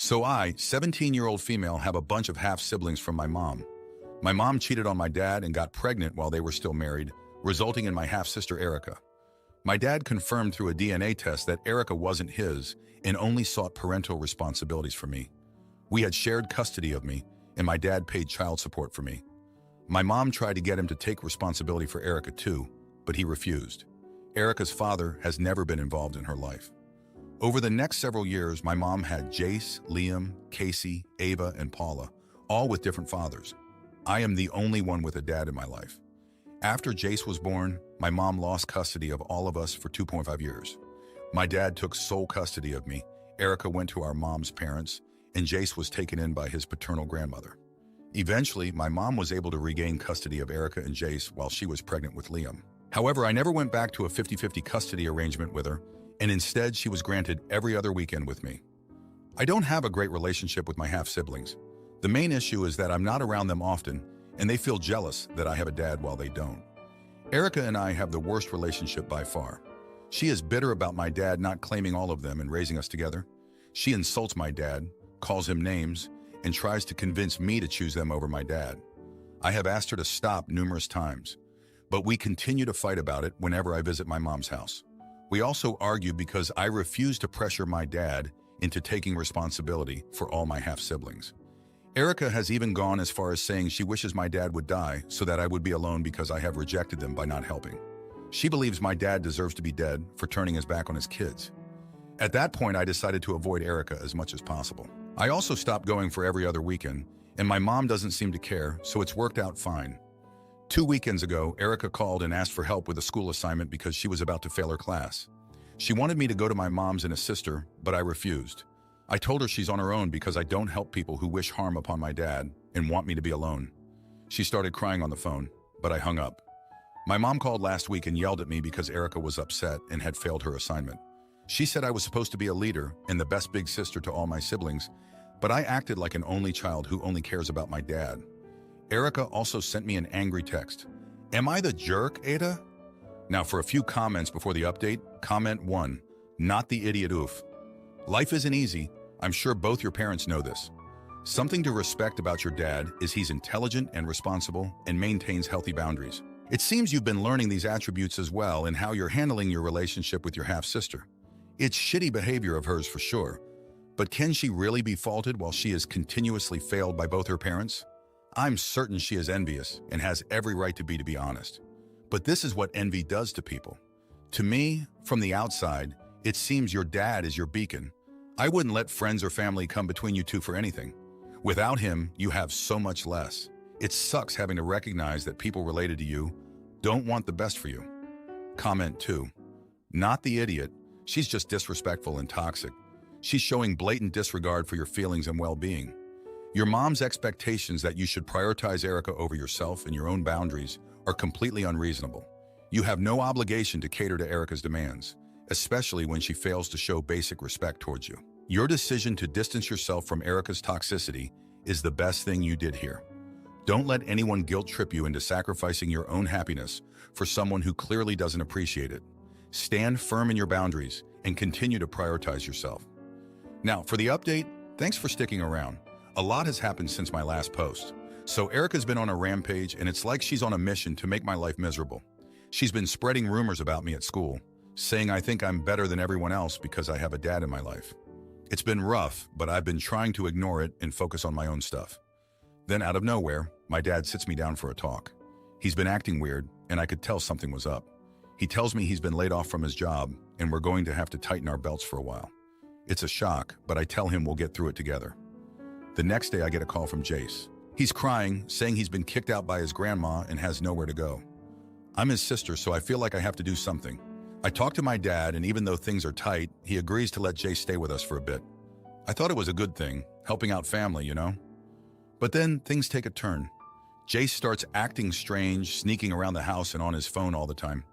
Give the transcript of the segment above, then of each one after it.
So I, 17-year-old female, have a bunch of half-siblings from my mom. My mom cheated on my dad and got pregnant while they were still married, resulting in my half-sister Erica. My dad confirmed through a DNA test that Erica wasn't his and only sought parental responsibilities for me. We had shared custody of me, and my dad paid child support for me. My mom tried to get him to take responsibility for Erica too, but he refused. Erica's father has never been involved in her life. Over the next several years, my mom had Jace, Liam, Casey, Ava, and Paula, all with different fathers. I am the only one with a dad in my life. After Jace was born, my mom lost custody of all of us for 2.5 years. My dad took sole custody of me, Erica went to our mom's parents, and Jace was taken in by his paternal grandmother. Eventually, my mom was able to regain custody of Erica and Jace while she was pregnant with Liam. However, I never went back to a 50-50 custody arrangement with her, and instead she was granted every other weekend with me. I don't have a great relationship with my half-siblings. The main issue is that I'm not around them often, and they feel jealous that I have a dad while they don't. Erica and I have the worst relationship by far. She is bitter about my dad not claiming all of them and raising us together. She insults my dad, calls him names, and tries to convince me to choose them over my dad. I have asked her to stop numerous times, but we continue to fight about it whenever I visit my mom's house. We also argue because I refuse to pressure my dad into taking responsibility for all my half-siblings. Erica has even gone as far as saying she wishes my dad would die so that I would be alone because I have rejected them by not helping. She believes my dad deserves to be dead for turning his back on his kids. At that point, I decided to avoid Erica as much as possible. I also stopped going for every other weekend, and my mom doesn't seem to care, so it's worked out fine. 2 weekends ago, Erica called and asked for help with a school assignment because she was about to fail her class. She wanted me to go to my mom's and assist her, but I refused. I told her she's on her own because I don't help people who wish harm upon my dad and want me to be alone. She started crying on the phone, but I hung up. My mom called last week and yelled at me because Erica was upset and had failed her assignment. She said I was supposed to be a leader and the best big sister to all my siblings, but I acted like an only child who only cares about my dad. Erica also sent me an angry text. Am I the jerk, Ada? Now for a few comments before the update, comment 1, not the idiot oof. Life isn't easy. I'm sure both your parents know this. Something to respect about your dad is he's intelligent and responsible and maintains healthy boundaries. It seems you've been learning these attributes as well in how you're handling your relationship with your half-sister. It's shitty behavior of hers for sure, but can she really be faulted while she is continuously failed by both her parents? I'm certain she is envious and has every right to be honest. But this is what envy does to people. To me, from the outside, it seems your dad is your beacon. I wouldn't let friends or family come between you two for anything. Without him, you have so much less. It sucks having to recognize that people related to you don't want the best for you. Comment 2. Not the idiot. She's just disrespectful and toxic. She's showing blatant disregard for your feelings and well-being. Your mom's expectations that you should prioritize Erica over yourself and your own boundaries are completely unreasonable. You have no obligation to cater to Erica's demands, especially when she fails to show basic respect towards you. Your decision to distance yourself from Erica's toxicity is the best thing you did here. Don't let anyone guilt trip you into sacrificing your own happiness for someone who clearly doesn't appreciate it. Stand firm in your boundaries and continue to prioritize yourself. Now, for the update, thanks for sticking around. A lot has happened since my last post. So Erica's been on a rampage, and it's like she's on a mission to make my life miserable. She's been spreading rumors about me at school, saying I think I'm better than everyone else because I have a dad in my life. It's been rough, but I've been trying to ignore it and focus on my own stuff. Then out of nowhere, my dad sits me down for a talk. He's been acting weird, and I could tell something was up. He tells me he's been laid off from his job, and we're going to have to tighten our belts for a while. It's a shock, but I tell him we'll get through it together. The next day I get a call from Jace. He's crying, saying he's been kicked out by his grandma and has nowhere to go. I'm his sister, so I feel like I have to do something. I talk to my dad, and even though things are tight, he agrees to let Jace stay with us for a bit. I thought it was a good thing, helping out family, you know? But then things take a turn. Jace starts acting strange, sneaking around the house and on his phone all the time.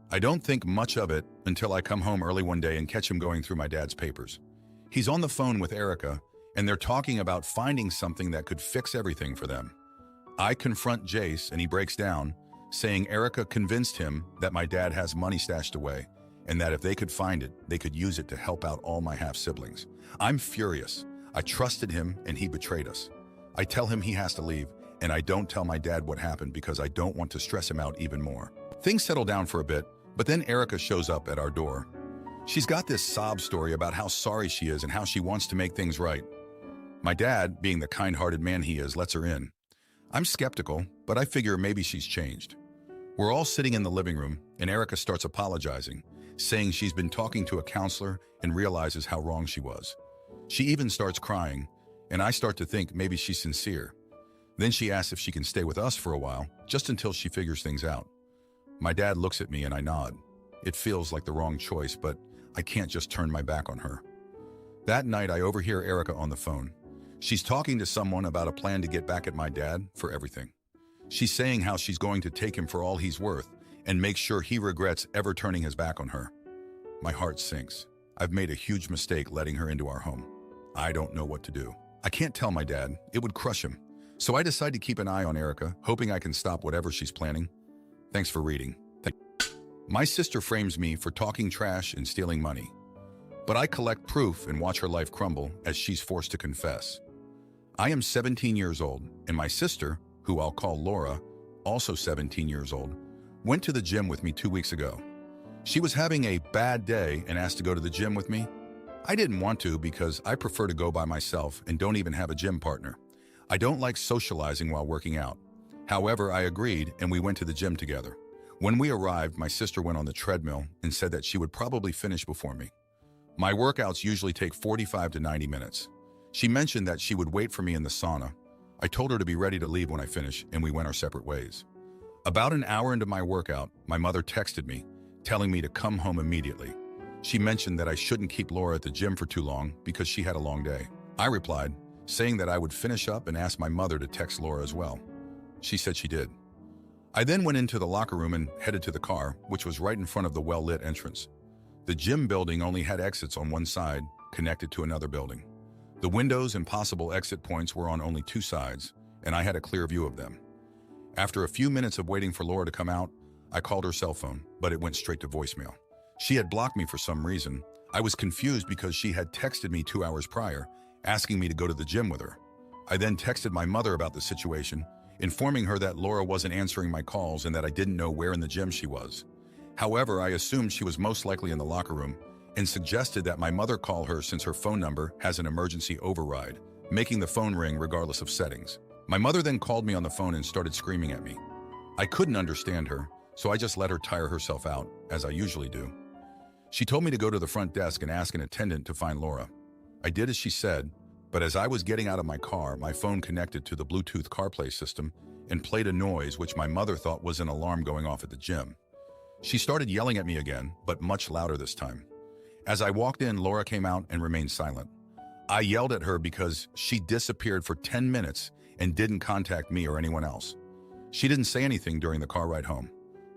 I don't think much of it until I come home early one day and catch him going through my dad's papers. He's on the phone with Erica, and they're talking about finding something that could fix everything for them. I confront Jace, and he breaks down, saying Erica convinced him that my dad has money stashed away, and that if they could find it, they could use it to help out all my half-siblings. I'm furious. I trusted him and he betrayed us. I tell him he has to leave, and I don't tell my dad what happened because I don't want to stress him out even more. Things settle down for a bit, but then Erica shows up at our door. She's got this sob story about how sorry she is and how she wants to make things right. My dad, being the kind-hearted man he is, lets her in. I'm skeptical, but I figure maybe she's changed. We're all sitting in the living room, and Erica starts apologizing, saying she's been talking to a counselor and realizes how wrong she was. She even starts crying, and I start to think maybe she's sincere. Then she asks if she can stay with us for a while, just until she figures things out. My dad looks at me and I nod. It feels like the wrong choice, but I can't just turn my back on her. That night, I overhear Erica on the phone. She's talking to someone about a plan to get back at my dad for everything. She's saying how she's going to take him for all he's worth and make sure he regrets ever turning his back on her. My heart sinks. I've made a huge mistake letting her into our home. I don't know what to do. I can't tell my dad. It would crush him. So I decide to keep an eye on Erica, hoping I can stop whatever she's planning. Thanks for reading. My sister frames me for talking trash and stealing money. But I collect proof and watch her life crumble as she's forced to confess. I am 17 years old, and my sister, who I'll call Laura, also 17 years old, went to the gym with me 2 weeks ago. She was having a bad day and asked to go to the gym with me. I didn't want to because I prefer to go by myself and don't even have a gym partner. I don't like socializing while working out. However, I agreed and we went to the gym together. When we arrived, my sister went on the treadmill and said that she would probably finish before me. My workouts usually take 45 to 90 minutes. She mentioned that she would wait for me in the sauna. I told her to be ready to leave when I finish, and we went our separate ways. About an hour into my workout, my mother texted me, telling me to come home immediately. She mentioned that I shouldn't keep Laura at the gym for too long because she had a long day. I replied, saying that I would finish up and ask my mother to text Laura as well. She said she did. I then went into the locker room and headed to the car, which was right in front of the well-lit entrance. The gym building only had exits on one side, connected to another building. The windows and possible exit points were on only two sides, and I had a clear view of them. After a few minutes of waiting for Laura to come out, I called her cell phone, but it went straight to voicemail. She had blocked me for some reason. I was confused because she had texted me 2 hours prior, asking me to go to the gym with her. I then texted my mother about the situation, informing her that Laura wasn't answering my calls and that I didn't know where in the gym she was. However, I assumed she was most likely in the locker room and suggested that my mother call her since her phone number has an emergency override, making the phone ring regardless of settings. My mother then called me on the phone and started screaming at me. I couldn't understand her, so I just let her tire herself out, as I usually do. She told me to go to the front desk and ask an attendant to find Laura. I did as she said, but as I was getting out of my car, my phone connected to the Bluetooth CarPlay system and played a noise which my mother thought was an alarm going off at the gym. She started yelling at me again, but much louder this time. As I walked in, Laura came out and remained silent. I yelled at her because she disappeared for 10 minutes and didn't contact me or anyone else. She didn't say anything during the car ride home.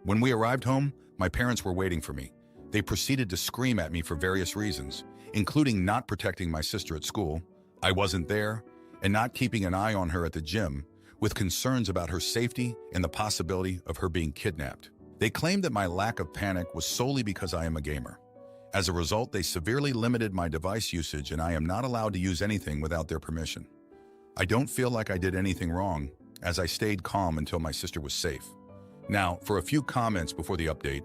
When we arrived home, my parents were waiting for me. They proceeded to scream at me for various reasons, including not protecting my sister at school, I wasn't there, and not keeping an eye on her at the gym, with concerns about her safety and the possibility of her being kidnapped. They claimed that my lack of panic was solely because I am a gamer. As a result, they severely limited my device usage and I am not allowed to use anything without their permission. I don't feel like I did anything wrong, as I stayed calm until my sister was safe. Now, for a few comments before the update.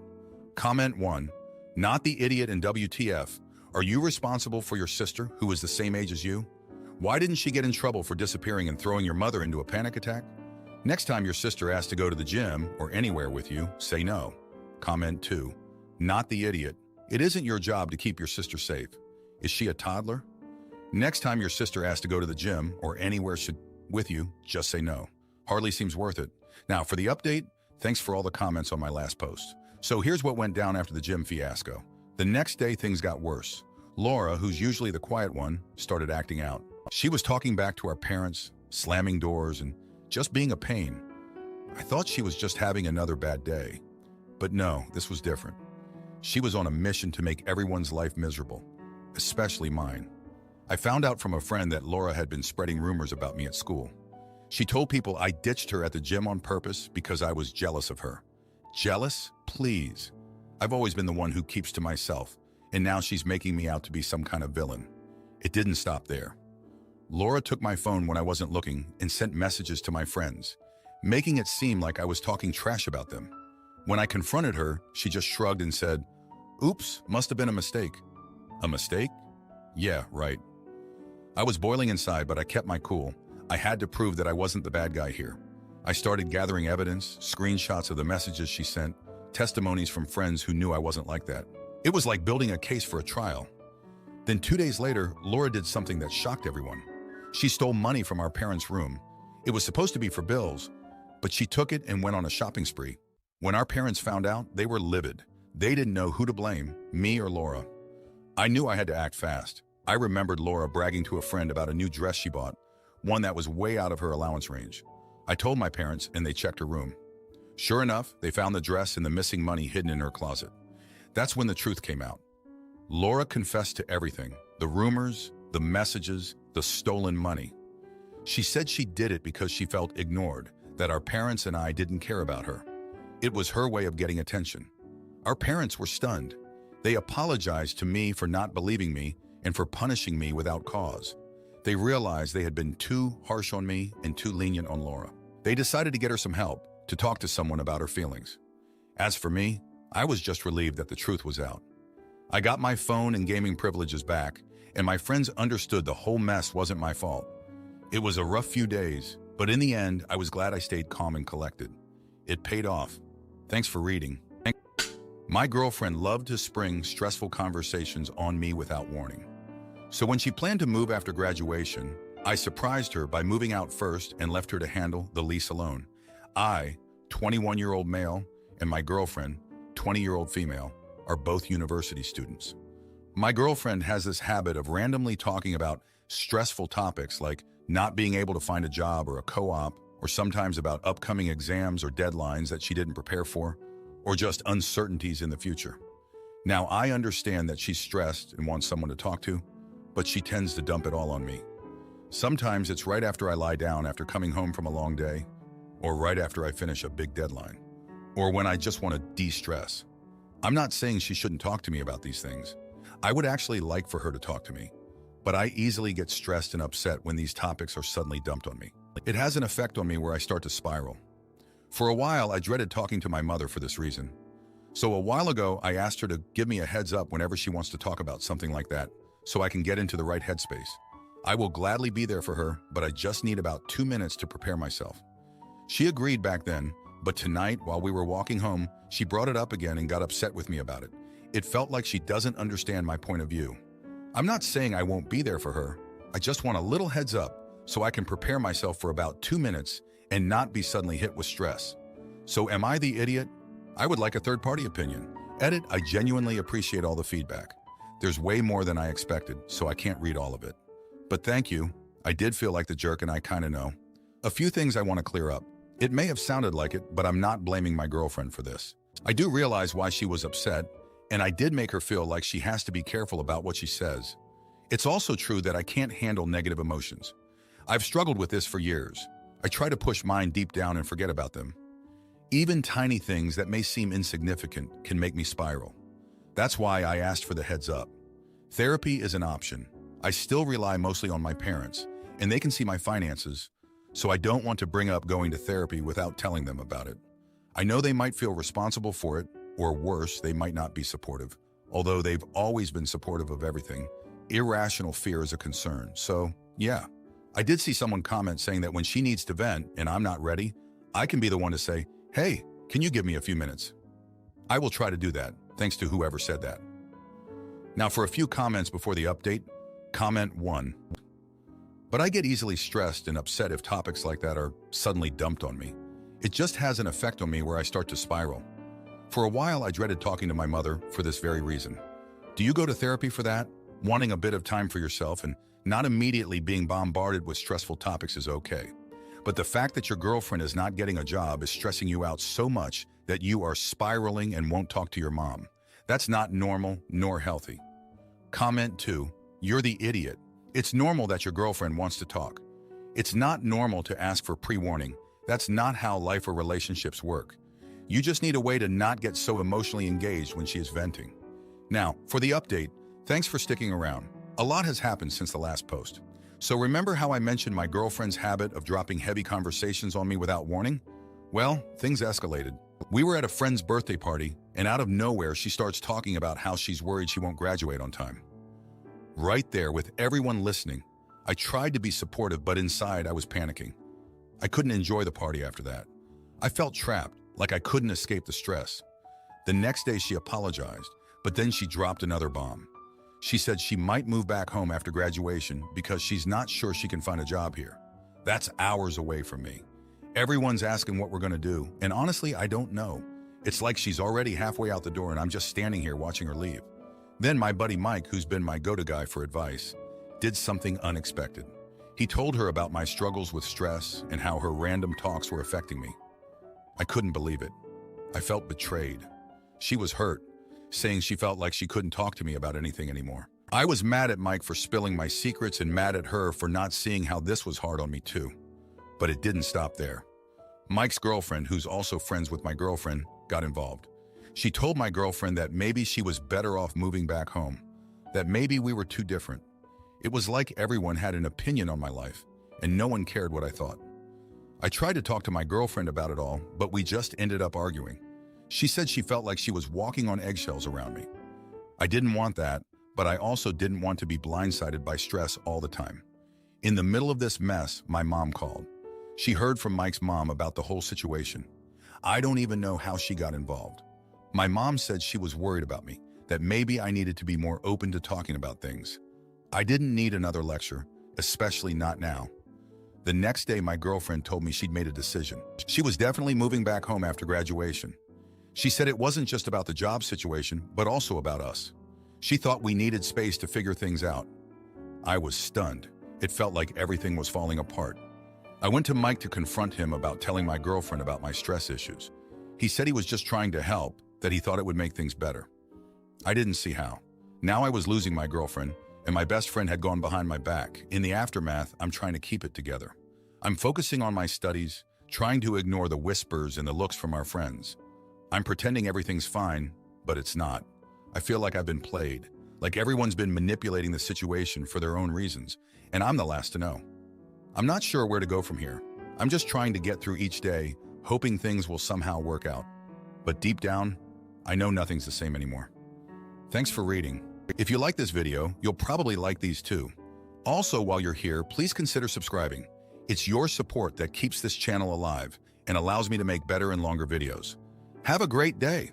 Comment 1. Not the idiot in WTF. Are you responsible for your sister, who is the same age as you? Why didn't she get in trouble for disappearing and throwing your mother into a panic attack? Next time your sister asks to go to the gym or anywhere with you, say no. Comment 2. Not the idiot. It isn't your job to keep your sister safe. Is she a toddler? Next time your sister asks to go to the gym or anywhere with you, just say no. Hardly seems worth it. Now, for the update, thanks for all the comments on my last post. So here's what went down after the gym fiasco. The next day, things got worse. Laura, who's usually the quiet one, started acting out. She was talking back to our parents, slamming doors, and just being a pain. I thought she was just having another bad day. But no, this was different. She was on a mission to make everyone's life miserable, especially mine. I found out from a friend that Laura had been spreading rumors about me at school. She told people I ditched her at the gym on purpose because I was jealous of her. Jealous? Please. I've always been the one who keeps to myself, and now she's making me out to be some kind of villain. It didn't stop there. Laura took my phone when I wasn't looking and sent messages to my friends, making it seem like I was talking trash about them. When I confronted her, she just shrugged and said, "Oops, must have been a mistake." A mistake? Yeah, right. I was boiling inside, but I kept my cool. I had to prove that I wasn't the bad guy here. I started gathering evidence, screenshots of the messages she sent, testimonies from friends who knew I wasn't like that. It was like building a case for a trial. Then 2 days later, Laura did something that shocked everyone. She stole money from our parents' room. It was supposed to be for bills, but she took it and went on a shopping spree. When our parents found out, they were livid. They didn't know who to blame, me or Laura. I knew I had to act fast. I remembered Laura bragging to a friend about a new dress she bought, one that was way out of her allowance range. I told my parents and they checked her room. Sure enough, they found the dress and the missing money hidden in her closet. That's when the truth came out. Laura confessed to everything, the rumors, the messages, the stolen money. She said she did it because she felt ignored, that our parents and I didn't care about her. It was her way of getting attention. Our parents were stunned. They apologized to me for not believing me and for punishing me without cause. They realized they had been too harsh on me and too lenient on Laura. They decided to get her some help, to talk to someone about her feelings. As for me, I was just relieved that the truth was out. I got my phone and gaming privileges back, and my friends understood the whole mess wasn't my fault. It was a rough few days, but in the end, I was glad I stayed calm and collected. It paid off. Thanks for reading. My girlfriend loved to spring stressful conversations on me without warning. So when she planned to move after graduation, I surprised her by moving out first and left her to handle the lease alone. I, 21-year-old male, and my girlfriend, 20-year-old female, are both university students. My girlfriend has this habit of randomly talking about stressful topics like not being able to find a job or a co-op, or sometimes about upcoming exams or deadlines that she didn't prepare for, or just uncertainties in the future. Now, I understand that she's stressed and wants someone to talk to, but she tends to dump it all on me. Sometimes it's right after I lie down after coming home from a long day, or right after I finish a big deadline, or when I just want to de-stress. I'm not saying she shouldn't talk to me about these things. I would actually like for her to talk to me, but I easily get stressed and upset when these topics are suddenly dumped on me. It has an effect on me where I start to spiral. For a while, I dreaded talking to my mother for this reason. So a while ago, I asked her to give me a heads up whenever she wants to talk about something like that, so I can get into the right headspace. I will gladly be there for her, but I just need about 2 minutes to prepare myself. She agreed back then, but tonight, while we were walking home, she brought it up again and got upset with me about it. It felt like she doesn't understand my point of view. I'm not saying I won't be there for her. I just want a little heads up so I can prepare myself for about 2 minutes and not be suddenly hit with stress. So am I the idiot? I would like a third-party opinion. Edit, I genuinely appreciate all the feedback. There's way more than I expected, so I can't read all of it. But thank you. I did feel like the jerk and I kind of know. A few things I want to clear up. It may have sounded like it, but I'm not blaming my girlfriend for this. I do realize why she was upset, and I did make her feel like she has to be careful about what she says. It's also true that I can't handle negative emotions. I've struggled with this for years. I try to push mine deep down and forget about them. Even tiny things that may seem insignificant can make me spiral. That's why I asked for the heads up. Therapy is an option. I still rely mostly on my parents, and they can see my finances, so I don't want to bring up going to therapy without telling them about it. I know they might feel responsible for it, or worse, they might not be supportive. Although they've always been supportive of everything, irrational fear is a concern. So, yeah. I did see someone comment saying that when she needs to vent and I'm not ready, I can be the one to say, "Hey, can you give me a few minutes?" I will try to do that, thanks to whoever said that. Now for a few comments before the update. Comment 1. But I get easily stressed and upset if topics like that are suddenly dumped on me. It just has an effect on me where I start to spiral. For a while, I dreaded talking to my mother for this very reason. Do you go to therapy for that? Wanting a bit of time for yourself and not immediately being bombarded with stressful topics is okay. But the fact that your girlfriend is not getting a job is stressing you out so much that you are spiraling and won't talk to your mom. That's not normal nor healthy. Comment 2. You're the idiot. It's normal that your girlfriend wants to talk. It's not normal to ask for pre-warning. That's not how life or relationships work. You just need a way to not get so emotionally engaged when she is venting. Now, for the update, thanks for sticking around. A lot has happened since the last post. So remember how I mentioned my girlfriend's habit of dropping heavy conversations on me without warning? Well, things escalated. We were at a friend's birthday party, and out of nowhere, she starts talking about how she's worried she won't graduate on time. Right there, with everyone listening, I tried to be supportive, but inside I was panicking. I couldn't enjoy the party after that. I felt trapped, like I couldn't escape the stress. The next day she apologized, but then she dropped another bomb. She said she might move back home after graduation because she's not sure she can find a job here. That's hours away from me. Everyone's asking what we're gonna do, and honestly, I don't know. It's like she's already halfway out the door and I'm just standing here watching her leave. Then my buddy Mike, who's been my go-to guy for advice, did something unexpected. He told her about my struggles with stress and how her random talks were affecting me. I couldn't believe it. I felt betrayed. She was hurt, saying she felt like she couldn't talk to me about anything anymore. I was mad at Mike for spilling my secrets and mad at her for not seeing how this was hard on me too. But it didn't stop there. Mike's girlfriend, who's also friends with my girlfriend, got involved. She told my girlfriend that maybe she was better off moving back home, that maybe we were too different. It was like everyone had an opinion on my life, and no one cared what I thought. I tried to talk to my girlfriend about it all, but we just ended up arguing. She said she felt like she was walking on eggshells around me. I didn't want that, but I also didn't want to be blindsided by stress all the time. In the middle of this mess, my mom called. She heard from Mike's mom about the whole situation. I don't even know how she got involved. My mom said she was worried about me, that maybe I needed to be more open to talking about things. I didn't need another lecture, especially not now. The next day, my girlfriend told me she'd made a decision. She was definitely moving back home after graduation. She said it wasn't just about the job situation, but also about us. She thought we needed space to figure things out. I was stunned. It felt like everything was falling apart. I went to Mike to confront him about telling my girlfriend about my stress issues. He said he was just trying to help, that he thought it would make things better. I didn't see how. Now I was losing my girlfriend, and my best friend had gone behind my back. In the aftermath, I'm trying to keep it together. I'm focusing on my studies, trying to ignore the whispers and the looks from our friends. I'm pretending everything's fine, but it's not. I feel like I've been played, like everyone's been manipulating the situation for their own reasons, and I'm the last to know. I'm not sure where to go from here. I'm just trying to get through each day, hoping things will somehow work out. But deep down, I know nothing's the same anymore. Thanks for reading. If you like this video, you'll probably like these too. Also, while you're here, please consider subscribing. It's your support that keeps this channel alive and allows me to make better and longer videos. Have a great day.